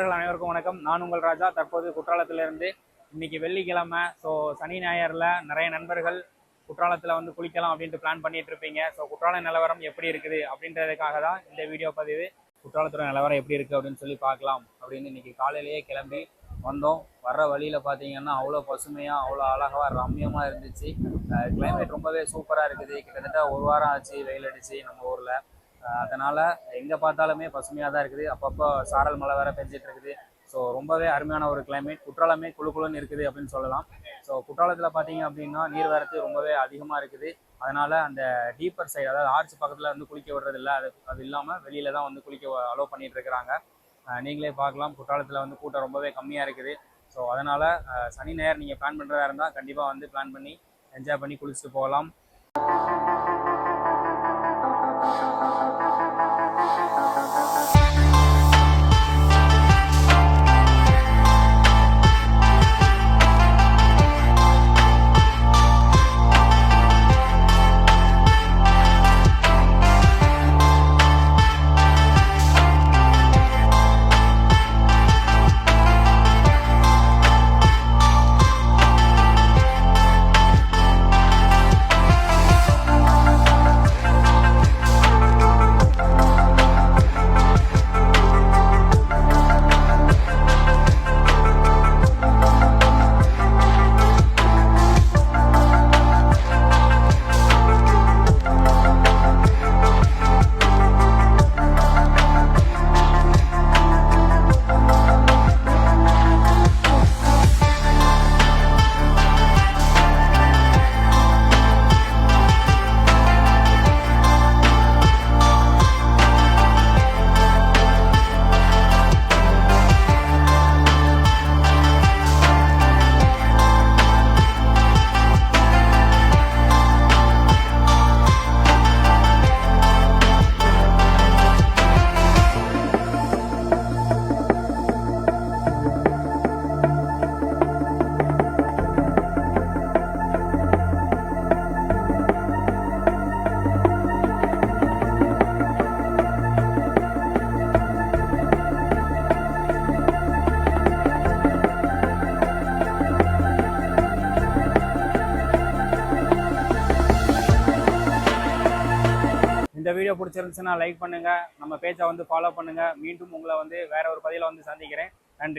நண்பர்கள் அனைவருக்கும் வணக்கம். நான் உங்கள் ராஜா. தற்போது குற்றாலத்திலிருந்து இன்னைக்கு வெள்ளிக்கிழமை. ஸோ சனி ஞாயிறில் நிறைய நண்பர்கள் குற்றாலத்தில் வந்து குளிக்கலாம் அப்படின்ட்டு பிளான் பண்ணிட்டு இருப்பீங்க. ஸோ குற்றால நிலவரம் எப்படி இருக்குது அப்படின்றதுக்காக தான் இந்த வீடியோ பதிவு. குற்றாலத்தோட நிலவரம் எப்படி இருக்குது அப்படின்னு சொல்லி பார்க்கலாம் அப்படின்னு இன்னைக்கு காலையிலேயே கிளம்பி வந்தோம். வர்ற வழியில் பார்த்தீங்கன்னா அவ்வளோ பசுமையாக, அவ்வளோ அழகாக ரம்மியமாக இருந்துச்சு. கிளைமேட் ரொம்பவே சூப்பராக இருக்குது. கிட்டத்தட்ட ஒரு வாரம் ஆச்சு வெயில் அடிச்சு நம்ம ஊரில். அதனால் எங்கே பார்த்தாலுமே பசுமையாக தான் இருக்குது. அப்பப்போ சாரல் மழை வேறு பெஞ்சிட்டு இருக்குது. ஸோ ரொம்பவே அருமையான ஒரு கிளைமேட். குற்றாலமே குழுக்குழுன்னு இருக்குது அப்படின்னு சொல்லலாம். ஸோ குற்றாலத்தில் பார்த்தீங்க அப்படின்னா நீர்வரத்து ரொம்பவே அதிகமாக இருக்குது. அதனால் அந்த டீப்பர் சைடு, அதாவது ஆர்ச் பக்கத்தில் வந்து குளிக்க விடுறதில்ல. அது இல்லாமல் வெளியில் தான் வந்து குளிக்க அலோவ் பண்ணிகிட்டு இருக்கிறாங்க. நீங்களே பார்க்கலாம், குற்றாலத்தில் வந்து கூட்டம் ரொம்பவே கம்மியாக இருக்குது. ஸோ அதனால் சனி ஞாயிறு நீங்கள் பிளான் பண்ணுறதா இருந்தால் கண்டிப்பாக வந்து பிளான் பண்ணி என்ஜாய் பண்ணி குளிச்சுட்டு போகலாம். இந்த வீடியோ பிடிச்சிருந்துச்சுன்னா லைக் பண்ணுங்கள், நம்ம பேஜை வந்து ஃபாலோ பண்ணுங்கள். மீண்டும் உங்களை வந்து வேற ஒரு பதிவில் வந்து சந்திக்கிறேன். நன்றி.